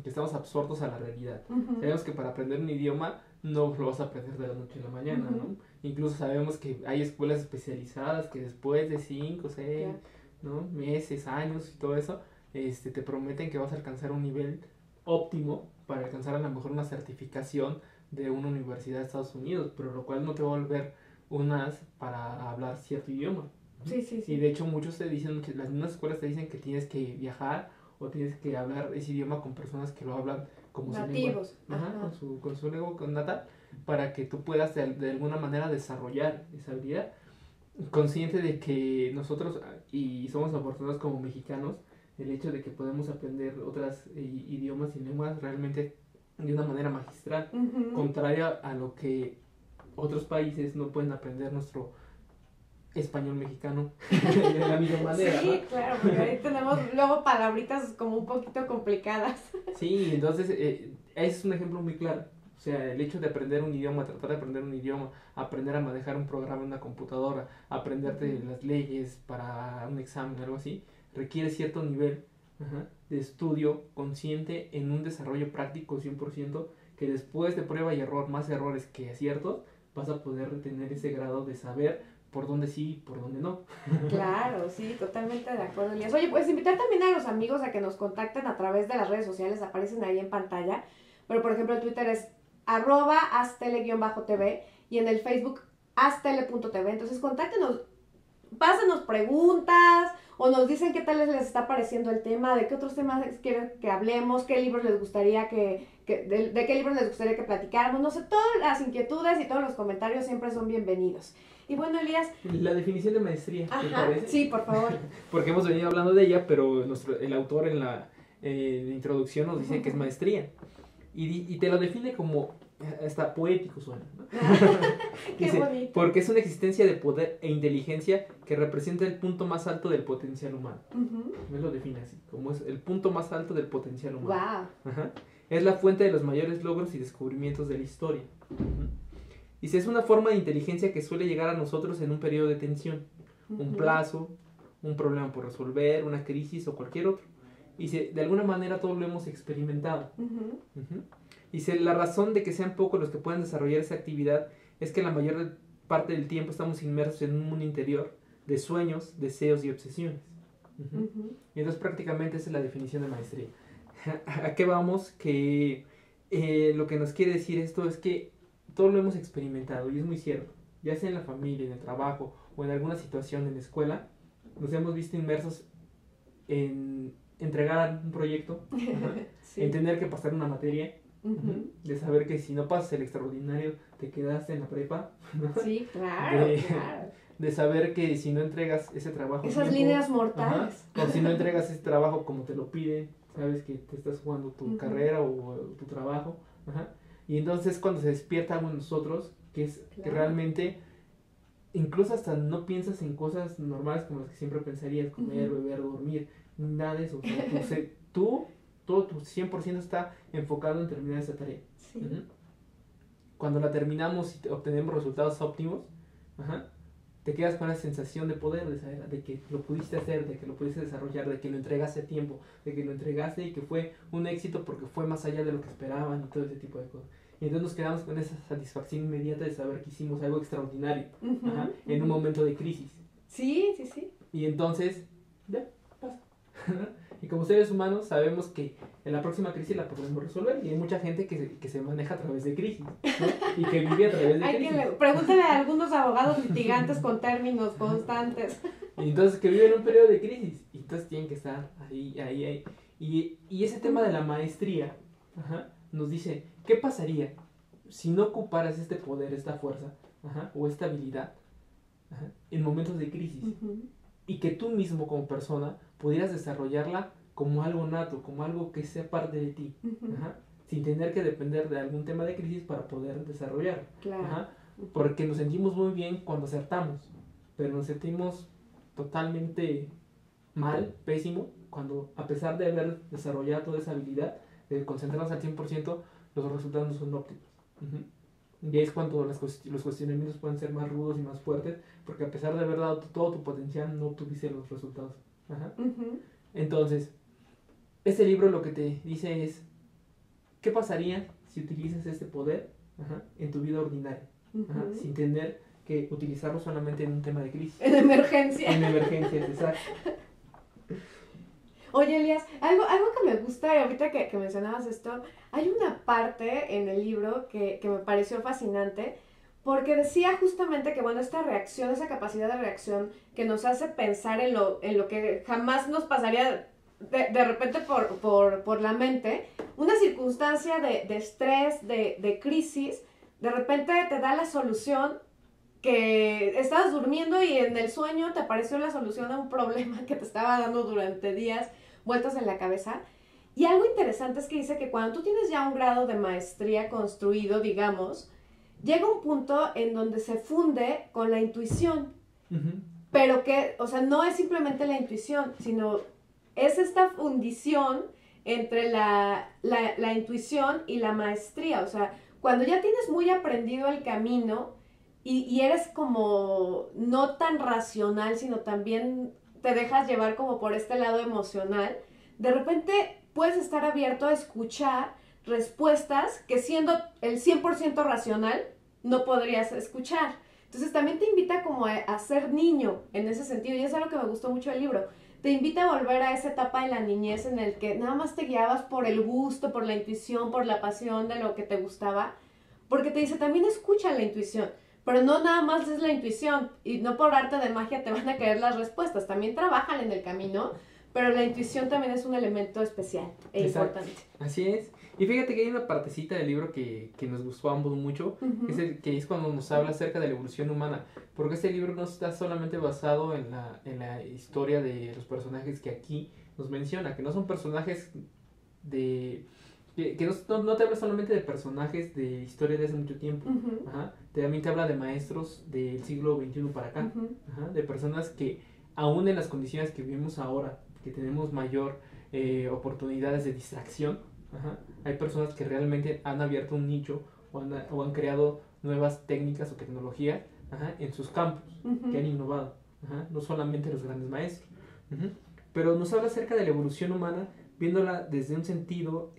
B: estamos absortos a la realidad.
A: Ujú.
B: Sabemos que para aprender un idioma no lo vas a aprender de la noche a la mañana,
A: Ujú.
B: ¿no? Incluso sabemos que hay escuelas especializadas que después de 5, 6,
A: Claro.
B: ¿no? meses, años y todo eso, te prometen que vas a alcanzar un nivel óptimo para alcanzar a lo mejor una certificación de una universidad de Estados Unidos, pero lo cual no te va a volver unas para hablar cierto idioma.
A: Sí, sí, sí.
B: Y de hecho muchos te dicen, las mismas escuelas te dicen que tienes que viajar o tienes que hablar ese idioma con personas que lo hablan como
A: nativos,
B: su lengua, con su lengua natal, para que tú puedas de alguna manera desarrollar esa habilidad, consciente de que nosotros, y somos afortunados como mexicanos, el hecho de que podemos aprender otras idiomas y lenguas realmente de una manera magistral, contraria a lo que otros países no pueden aprender nuestro español mexicano de la misma manera.
A: Sí,
B: ¿no?
A: claro, porque ahí tenemos luego palabritas como un poquito complicadas.
B: Sí, entonces ese es un ejemplo muy claro. O sea, el hecho de aprender un idioma, tratar de aprender un idioma, aprender a manejar un programa en una computadora, aprenderte las leyes para un examen, algo así, requiere cierto nivel de estudio consciente en un desarrollo práctico 100%, que después de prueba y error, más errores que aciertos, vas a poder tener ese grado de saber por dónde sí y por dónde no.
A: Claro, sí, totalmente de acuerdo, Elías. Oye, pues invitar también a los amigos a que nos contacten a través de las redes sociales, aparecen ahí en pantalla, pero por ejemplo el Twitter es @astele_tv y en el Facebook astele.tv, entonces contáctenos, pásenos preguntas o nos dicen qué tal les está pareciendo el tema, de qué otros temas quieren que hablemos, qué libros les gustaría de qué libros les gustaría que platicáramos, no sé, todas las inquietudes y todos los comentarios siempre son bienvenidos. Y bueno, Elías,
B: la definición de maestría, ¿te parece?
A: Sí, por favor.
B: Porque hemos venido hablando de ella, pero el autor en la introducción nos dice que es maestría. Y te lo define como, hasta poético suena, ¿no?
A: Qué
B: Dice,
A: bonito.
B: porque es una existencia de poder e inteligencia que representa el punto más alto del potencial humano. Me lo define así, como es el punto más alto del potencial humano.
A: Wow.
B: Es la fuente de los mayores logros y descubrimientos de la historia. Dice, es una forma de inteligencia que suele llegar a nosotros en un periodo de tensión, un plazo, un problema por resolver, una crisis o cualquier otro. Dice, de alguna manera todos lo hemos experimentado. Dice, la razón de que sean pocos los que pueden desarrollar esa actividad es que la mayor parte del tiempo estamos inmersos en un mundo interior de sueños, deseos y obsesiones. Y entonces prácticamente esa es la definición de maestría. ¿A qué vamos? Que lo que nos quiere decir esto es que todos lo hemos experimentado y es muy cierto. Ya sea en la familia, en el trabajo o en alguna situación en la escuela, nos hemos visto inmersos en entregar un proyecto,
A: Sí.
B: en tener que pasar una materia, de saber que si no pasas el extraordinario te quedaste en la prepa, ¿no?
A: Sí, claro,
B: de,
A: claro.
B: de saber que si no entregas ese trabajo
A: Esas
B: tiempo,
A: líneas mortales.
B: o si no entregas ese trabajo como te lo piden, sabes que te estás jugando tu carrera o tu trabajo, y entonces cuando se despierta algo en nosotros que es que realmente incluso hasta no piensas en cosas normales como las que siempre pensarías, comer, beber, dormir, nada de eso. O sea, todo tu 100% está enfocado en terminar esa tarea.
A: Sí.
B: Cuando la terminamos y obtenemos resultados óptimos, te quedas con la sensación de poder, de que lo pudiste hacer, de que lo pudiste desarrollar, de que lo entregaste a tiempo, de que lo entregaste y que fue un éxito porque fue más allá de lo que esperaban y todo ese tipo de cosas. Y entonces nos quedamos con esa satisfacción inmediata de saber que hicimos algo extraordinario en un momento de crisis.
A: Sí, sí, sí.
B: Y entonces, ya, pasa. Y como seres humanos sabemos que en la próxima crisis la podemos resolver. Y hay mucha gente que se maneja a través de crisis, ¿no? Y que vive a través de crisis.
A: Pregúntale a algunos abogados litigantes con términos constantes.
B: Y entonces que viven un periodo de crisis. Y entonces tienen que estar ahí. Y ese tema de la maestría nos dice, ¿qué pasaría si no ocuparas este poder, esta fuerza o esta habilidad en momentos de crisis? Y que tú mismo como persona pudieras desarrollarla como algo nato, como algo que sea parte de ti, sin tener que depender de algún tema de crisis para poder desarrollarlo.
A: Claro.
B: Porque nos sentimos muy bien cuando acertamos, pero nos sentimos totalmente mal, pésimo, cuando a pesar de haber desarrollado toda esa habilidad, de concentrarnos al 100%, los resultados no son óptimos. Y es cuando los cuestionamientos pueden ser más rudos y más fuertes, porque a pesar de haber dado todo tu potencial, no obtuviste los resultados. Entonces, este libro lo que te dice es, ¿qué pasaría si utilizas este poder en tu vida ordinaria? Sin tener que utilizarlo solamente en un tema de crisis.
A: En emergencia.
B: En emergencias, exacto.
A: Oye, Elías, algo que me gusta, y ahorita que mencionabas esto, hay una parte en el libro que me pareció fascinante, porque decía justamente que, bueno, esta reacción, esa capacidad de reacción que nos hace pensar en lo que jamás nos pasaría de repente por la mente, una circunstancia de estrés, de crisis, de repente te da la solución que estabas durmiendo y en el sueño te apareció la solución a un problema que te estaba dando durante días vueltas en la cabeza. Y algo interesante es que dice que cuando tú tienes ya un grado de maestría construido, digamos, llega un punto en donde se funde con la intuición. Pero que, o sea, no es simplemente la intuición, sino es esta fundición entre la intuición y la maestría. O sea, cuando ya tienes muy aprendido el camino y eres como no tan racional, sino también te dejas llevar como por este lado emocional, de repente puedes estar abierto a escuchar respuestas que siendo el 100% racional no podrías escuchar. Entonces también te invita como a ser niño en ese sentido, y eso es algo que me gustó mucho del libro. Te invita a volver a esa etapa de la niñez en el que nada más te guiabas por el gusto, por la intuición, por la pasión de lo que te gustaba, porque te dice también escucha la intuición, pero no nada más es la intuición y no por arte de magia te van a caer las respuestas, también trabajan en el camino, pero la intuición también es un elemento especial e importante.
B: Así es. Y fíjate que hay una partecita del libro que nos gustó a ambos mucho, que es cuando nos habla acerca de la evolución humana, porque este libro no está solamente basado en la historia de los personajes que aquí nos menciona, que no son personajes de... que no te habla solamente de personajes de historia de hace mucho tiempo, también te habla de maestros del siglo XXI para acá, de personas que aún en las condiciones que vivimos ahora, que tenemos mayor oportunidades de distracción, hay personas que realmente han abierto un nicho o han creado nuevas técnicas o tecnologías en sus campos, que han innovado, no solamente los grandes maestros. Pero nos habla acerca de la evolución humana, viéndola desde un sentido,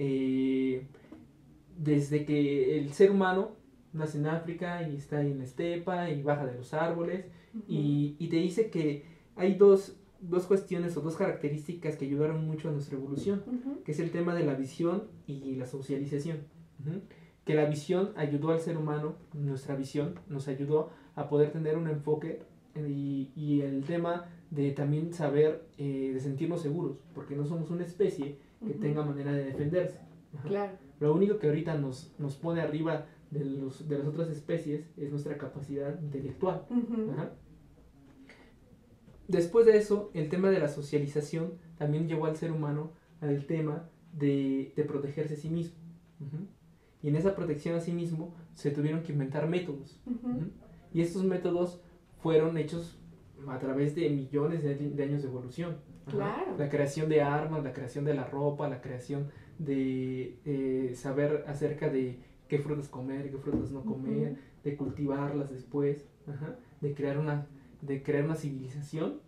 B: desde que el ser humano nace en África y está en la estepa y baja de los árboles, y te dice que hay dos cuestiones o dos características que ayudaron mucho a nuestra evolución, que es el tema de la visión y la socialización. Que la visión ayudó al ser humano, nuestra visión nos ayudó a poder tener un enfoque y el tema de también saber, de sentirnos seguros, porque no somos una especie que tenga manera de defenderse.
A: Claro.
B: Lo único que ahorita nos pone arriba de las otras especies es nuestra capacidad intelectual. Después de eso, el tema de la socialización también llevó al ser humano al tema de protegerse a sí mismo. Y en esa protección a sí mismo se tuvieron que inventar métodos. Y estos métodos fueron hechos a través de millones de años de evolución.
A: Claro.
B: La creación de armas, la creación de la ropa, la creación de saber acerca de qué frutas comer, qué frutas no comer, de cultivarlas después, de crear una civilización.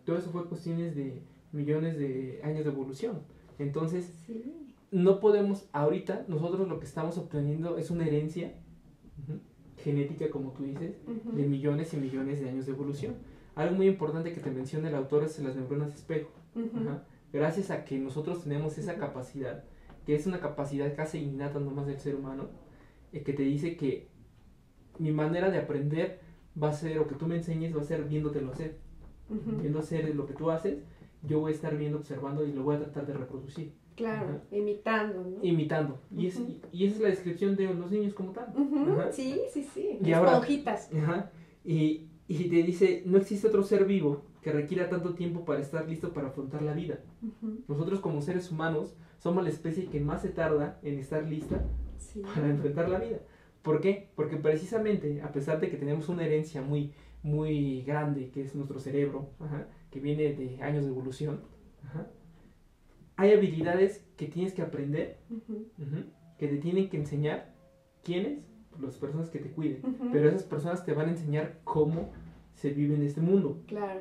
B: Todo eso fue cuestiones de millones de años de evolución. Entonces, no podemos, ahorita, nosotros lo que estamos obteniendo es una herencia genética, como tú dices, de millones y millones de años de evolución. Algo muy importante que te menciona el autor es las neuronas espejo. Gracias a que nosotros tenemos esa capacidad, que es una capacidad casi innata nomás del ser humano, que te dice que mi manera de aprender va a ser, o que tú me enseñes, va a ser viéndotelo hacer. Viendo hacer lo que tú haces, yo voy a estar viendo, observando y lo voy a tratar de reproducir.
A: Claro, imitando, ¿no?
B: Imitando. Y esa es la descripción de los niños como tal.
A: Sí.
B: Y ahora,
A: esponjitas.
B: Y te dice, no existe otro ser vivo que requiera tanto tiempo para estar listo para afrontar la vida. Nosotros como seres humanos somos la especie que más se tarda en estar lista para enfrentar la vida. ¿Por qué? Porque precisamente, a pesar de que tenemos una herencia muy, muy grande, que es nuestro cerebro, que viene de años de evolución, hay habilidades que tienes que aprender, que te tienen que enseñar. ¿Quiénes? Las personas que te cuiden. Pero esas personas te van a enseñar cómo se vive en este mundo.
A: Claro.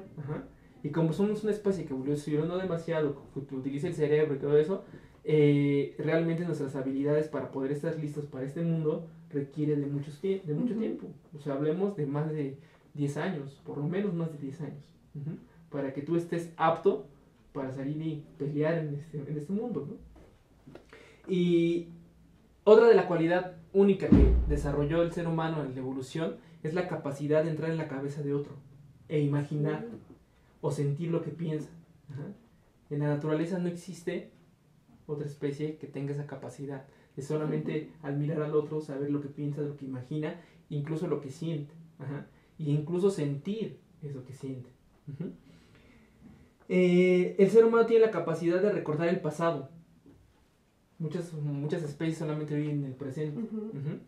B: Y como somos una especie que evolucionó demasiado, que utiliza el cerebro y todo eso, realmente nuestras habilidades para poder estar listos para este mundo requiere de mucho tiempo. O sea, hablemos de más de 10 años, por lo menos más de 10 años, para que tú estés apto para salir y pelear en este mundo, ¿no? Y otra de la cualidad única que desarrolló el ser humano en la evolución es la capacidad de entrar en la cabeza de otro e imaginar o sentir lo que piensa. En la naturaleza no existe otra especie que tenga esa capacidad de solamente al mirar al otro saber lo que piensa, lo que imagina, incluso lo que siente, ajá, y incluso sentir eso que siente. Uh-huh. El ser humano tiene la capacidad de recordar el pasado. Muchas especies solamente viven en el presente. Uh-huh.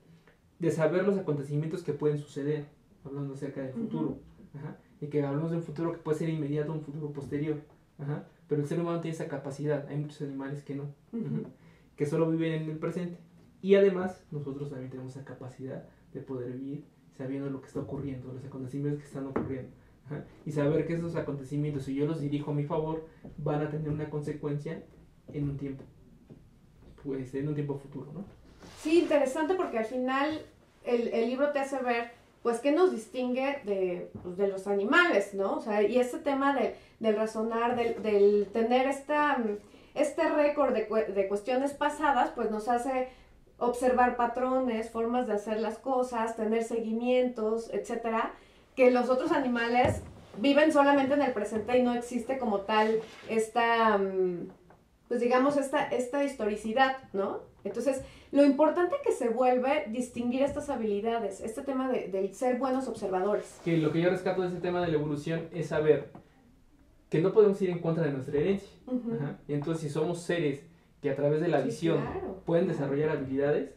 B: De saber los acontecimientos que pueden suceder, hablando acerca del futuro. Ajá. Y que hablamos de un futuro que puede ser inmediato o un futuro posterior. Ajá. Pero el ser humano tiene esa capacidad. Hay muchos animales que no. Uh-huh. Que solo viven en el presente. Y además, nosotros también tenemos esa capacidad de poder vivir sabiendo lo que está ocurriendo, los acontecimientos que están ocurriendo. Ajá. Y saber que esos acontecimientos, si yo los dirijo a mi favor, van a tener una consecuencia en un tiempo. Pues en un tiempo futuro, ¿no?
A: Sí, interesante porque al final el libro te hace ver, pues, qué nos distingue de los animales, ¿no? O sea, y este tema del razonar, del tener este récord de cuestiones pasadas, pues nos hace observar patrones, formas de hacer las cosas, tener seguimientos, etcétera, que los otros animales viven solamente en el presente y no existe como tal esta, pues digamos, esta historicidad, ¿no? Entonces, lo importante que se vuelve distinguir estas habilidades, este tema de ser buenos observadores.
B: Que lo que yo rescato de ese tema de la evolución es saber que no podemos ir en contra de nuestra herencia. Uh-huh. Ajá. Y entonces, si somos seres que a través de la visión pueden desarrollar habilidades,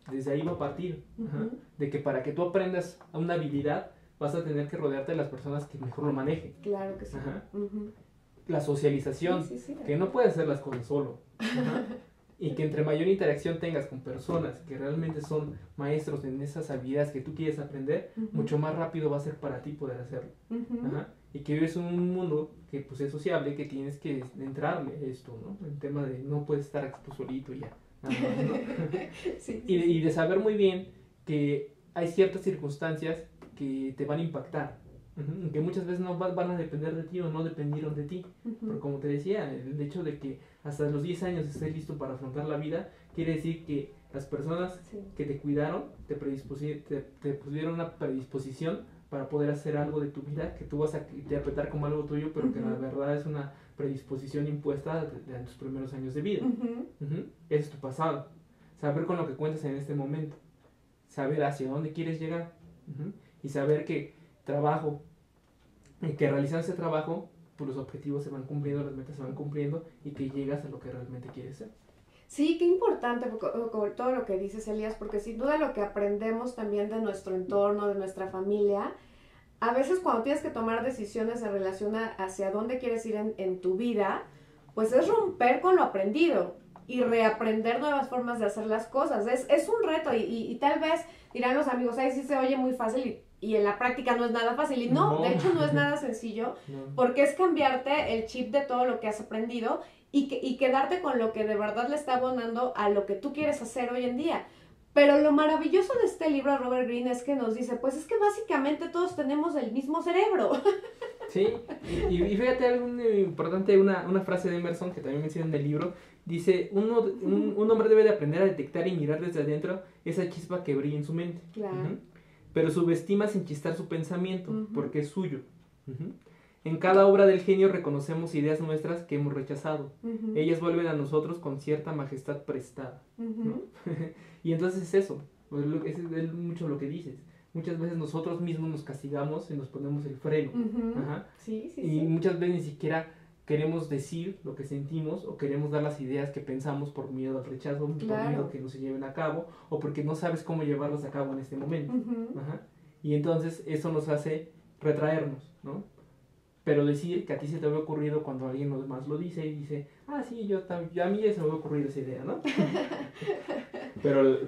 B: desde ahí va a partir. Uh-huh. Ajá. De que para que tú aprendas una habilidad, vas a tener que rodearte de las personas que mejor lo manejen.
A: Claro que sí.
B: Ajá. Uh-huh. La socialización, que no puedes hacer las cosas solo. Ajá. Y que entre mayor interacción tengas con personas que realmente son maestros en esas habilidades que tú quieres aprender, uh-huh, mucho más rápido va a ser para ti poder hacerlo. Uh-huh. Ajá. Y que vives en un mundo que pues es sociable, que tienes que entrarle a esto, ¿no? El tema de no puedes estar tú solito y ya. Nada más, ¿no? Sí. Y de saber muy bien que hay ciertas circunstancias que te van a impactar. Uh-huh. Que muchas veces no van a depender de ti o no dependieron de ti. Uh-huh. Pero como te decía, el hecho de que hasta los 10 años estés listo para afrontar la vida, quiere decir que las personas que te cuidaron te pusieron una predisposición para poder hacer algo de tu vida que tú vas a interpretar como algo tuyo, pero que la verdad es una predisposición impuesta de tus primeros años de vida. Ese es tu pasado. Saber con lo que cuentas en este momento. Saber hacia dónde quieres llegar. Y saber que trabajo, que realizando ese trabajo, pues los objetivos se van cumpliendo, las metas se van cumpliendo y que llegas a lo que realmente quieres ser.
A: Sí, qué importante todo lo que dices, Elías, porque sin duda lo que aprendemos también de nuestro entorno, de nuestra familia, a veces cuando tienes que tomar decisiones en relación hacia dónde quieres ir en tu vida, pues es romper con lo aprendido y reaprender nuevas formas de hacer las cosas. Es un reto y tal vez dirán los amigos, ay, sí se oye muy fácil y en la práctica no es nada fácil. Y no, de hecho no es nada sencillo, porque es cambiarte el chip de todo lo que has aprendido y quedarte con lo que de verdad le está abonando a lo que tú quieres hacer hoy en día. Pero lo maravilloso de este libro de Robert Greene es que nos dice, pues es que básicamente todos tenemos el mismo cerebro.
B: Sí, y fíjate algo importante, una frase de Emerson que también menciona en el libro, dice, un hombre debe de aprender a detectar y mirar desde adentro esa chispa que brilla en su mente.
A: Claro.
B: Pero subestima sin chistar su pensamiento, porque es suyo. En cada obra del genio reconocemos ideas nuestras que hemos rechazado. Ellas vuelven a nosotros con cierta majestad prestada. ¿No? Y entonces es eso, es mucho lo que dices. Muchas veces nosotros mismos nos castigamos y nos ponemos el freno. Ajá.
A: Sí,
B: y muchas veces ni siquiera queremos decir lo que sentimos o queremos dar las ideas que pensamos por miedo al rechazo, por miedo que no se lleven a cabo o porque no sabes cómo llevarlas a cabo en este momento. Ajá. Y entonces eso nos hace retraernos, ¿no? Pero decir que a ti se te había ocurrido cuando alguien más lo dice y dice, ah, sí, a mí ya se me había ocurrido esa idea, ¿no? pero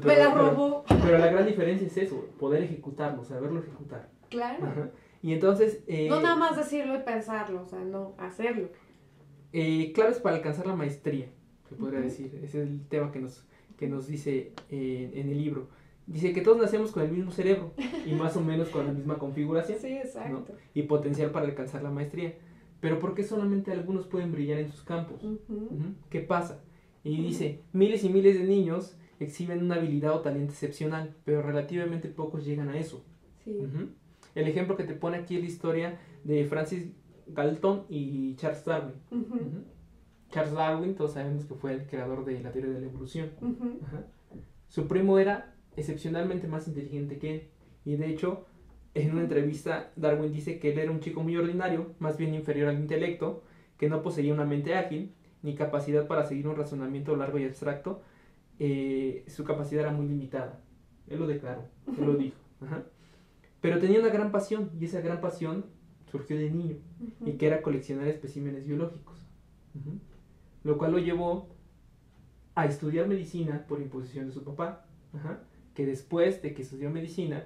B: la gran diferencia es eso, poder ejecutarlo, saberlo ejecutar.
A: Claro.
B: Ajá. Y entonces...
A: no nada más decirlo y pensarlo, o sea, no, hacerlo.
B: Claves para alcanzar la maestría, se podría decir. Ese es el tema que nos dice en el libro. Dice que todos nacemos con el mismo cerebro y más o menos con la misma configuración.
A: Sí, exacto.
B: ¿No? Y potencial para alcanzar la maestría. Pero ¿por qué solamente algunos pueden brillar en sus campos? ¿Qué pasa? Y dice, miles y miles de niños exhiben una habilidad o talento excepcional, pero relativamente pocos llegan a eso.
A: Sí.
B: El ejemplo que te pone aquí es la historia de Francis Galton y Charles Darwin.
A: Ujú.
B: Charles Darwin, todos sabemos que fue el creador de la teoría de la evolución.
A: Ujú.
B: Su primo era excepcionalmente más inteligente que él, y de hecho, en una entrevista, Darwin dice que él era un chico muy ordinario, más bien inferior al intelecto, que no poseía una mente ágil, ni capacidad para seguir un razonamiento largo y abstracto. Su capacidad era muy limitada. Él lo declaró, él lo dijo. Pero tenía una gran pasión, y esa gran pasión surgió de niño, y que era coleccionar especímenes biológicos. Lo cual lo llevó a estudiar medicina por imposición de su papá, que después de que estudió medicina,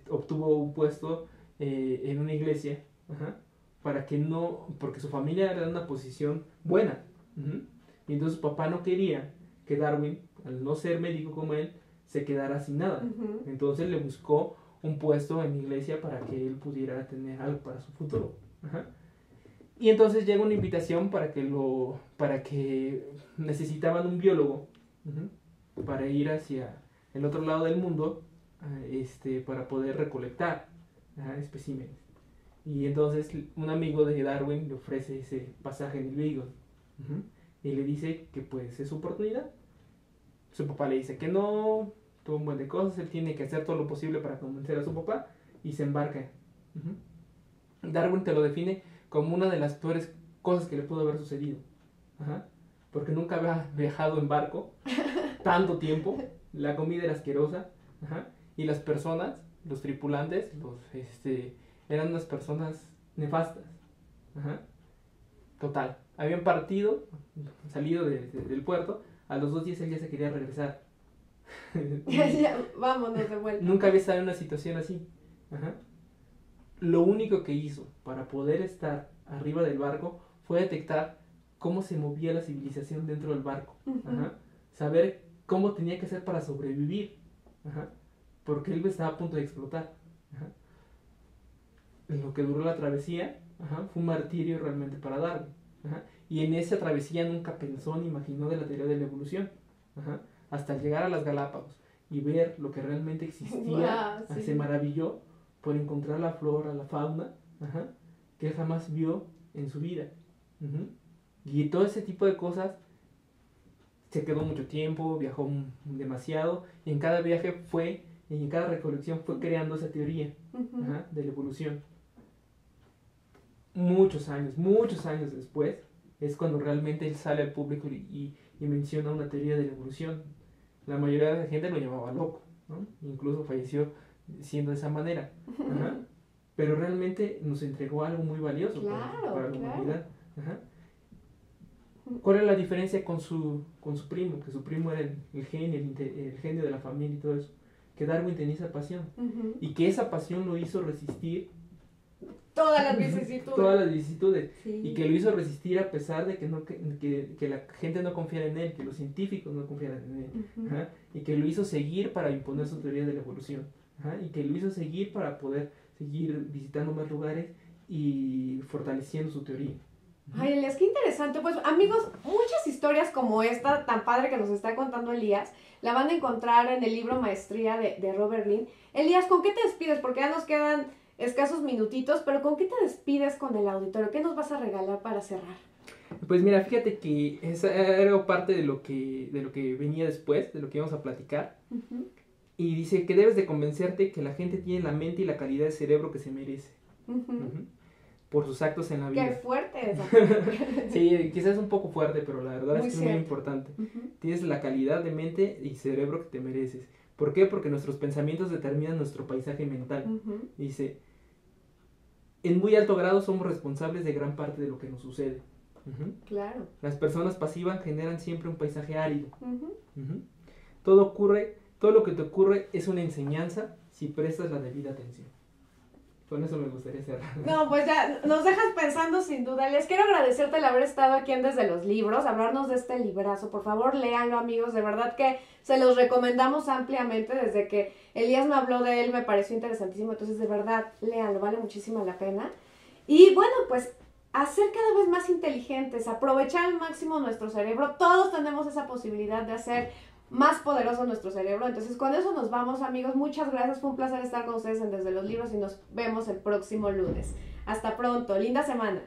B: obtuvo un puesto en una iglesia, para que no, porque su familia era de una posición buena, y entonces su papá no quería que Darwin, al no ser médico como él, se quedara sin nada. Entonces le buscó un puesto en la iglesia para que él pudiera tener algo para su futuro. Y entonces llega una invitación para que necesitaban un biólogo para ir hacia el otro lado del mundo, para poder recolectar especímenes. Y entonces un amigo de Darwin le ofrece ese pasaje en el Beagle, y le dice que pues es su oportunidad. Su papá le dice que no, tuvo un buen de cosas, él tiene que hacer todo lo posible para convencer a su papá, y se embarca. Darwin te lo define como una de las peores cosas que le pudo haber sucedido, porque nunca había viajado en barco tanto tiempo, la comida era asquerosa, y las personas, los tripulantes, eran unas personas nefastas. Total, habían salido del puerto, a los 2 días él ya se quería regresar.
A: Ya, vámonos de vuelta.
B: Nunca había estado en una situación así. Lo único que hizo para poder estar arriba del barco fue detectar cómo se movía la civilización dentro del barco. Saber cómo tenía que hacer para sobrevivir. Porque él estaba a punto de explotar. En lo que duró la travesía, fue un martirio realmente para Darwin. Y en esa travesía nunca pensó ni imaginó de la teoría de la evolución. Hasta llegar a las Galápagos y ver lo que realmente existía,
A: Sí.
B: se maravilló por encontrar la flora, la fauna, que él jamás vio en su vida. Y todo ese tipo de cosas, se quedó mucho tiempo, viajó demasiado, y en cada viaje y en cada recolección fue creando esa teoría de la evolución. Muchos años después, es cuando realmente él sale al público y menciona una teoría de la evolución. La mayoría de la gente lo llamaba loco, ¿no? Incluso falleció siendo de esa manera. Pero realmente nos entregó algo muy valioso para la humanidad. ¿Cuál es la diferencia con su primo? Que su primo era el genio de la familia y todo eso. Que Darwin tenía esa pasión. Y que esa pasión lo hizo resistir
A: todas las vicisitudes. Sí.
B: Y que lo hizo resistir a pesar de que la gente no confiara en él, que los científicos no confiaran en él. Y que lo hizo seguir para imponer su teoría de la evolución. Y que lo hizo seguir para poder seguir visitando más lugares y fortaleciendo su teoría.
A: Ay, Elías, qué interesante. Pues, amigos, muchas historias como esta, tan padre que nos está contando Elías, la van a encontrar en el libro Maestría de Robert Greene. Elías, ¿con qué te despides? Porque ya nos quedan escasos minutitos, pero ¿con qué te despides con el auditorio? ¿Qué nos vas a regalar para cerrar?
B: Pues mira, fíjate que esa era parte de lo que venía después, de lo que íbamos a platicar. Y dice que debes de convencerte que la gente tiene la mente y la calidad de cerebro que se merece. Por sus actos en la vida.
A: ¡Qué fuerte esa!
B: Sí, quizás es un poco fuerte, pero la verdad es que es muy importante.
A: Uh-huh.
B: Tienes la calidad de mente y cerebro que te mereces. ¿Por qué? Porque nuestros pensamientos determinan nuestro paisaje mental.
A: Uh-huh.
B: Dice, en muy alto grado somos responsables de gran parte de lo que nos sucede. Uh-huh.
A: Claro.
B: Las personas pasivas generan siempre un paisaje árido.
A: Uh-huh.
B: Uh-huh. Todo lo que te ocurre es una enseñanza si prestas la debida atención. Con eso me gustaría cerrar.
A: No, pues ya nos dejas pensando sin duda. Les quiero agradecerte el haber estado aquí en Desde los Libros, hablarnos de este librazo. Por favor, léanlo, amigos. De verdad que se los recomendamos ampliamente. Desde que Elías me habló de él, me pareció interesantísimo. Entonces, de verdad, léanlo. Vale muchísimo la pena. Y bueno, pues, hacer cada vez más inteligentes, aprovechar al máximo nuestro cerebro. Todos tenemos esa posibilidad de hacer más poderoso nuestro cerebro. Entonces, con eso nos vamos, amigos. Muchas gracias. Fue un placer estar con ustedes en Desde los Libros y nos vemos el próximo lunes. Hasta pronto. Linda semana.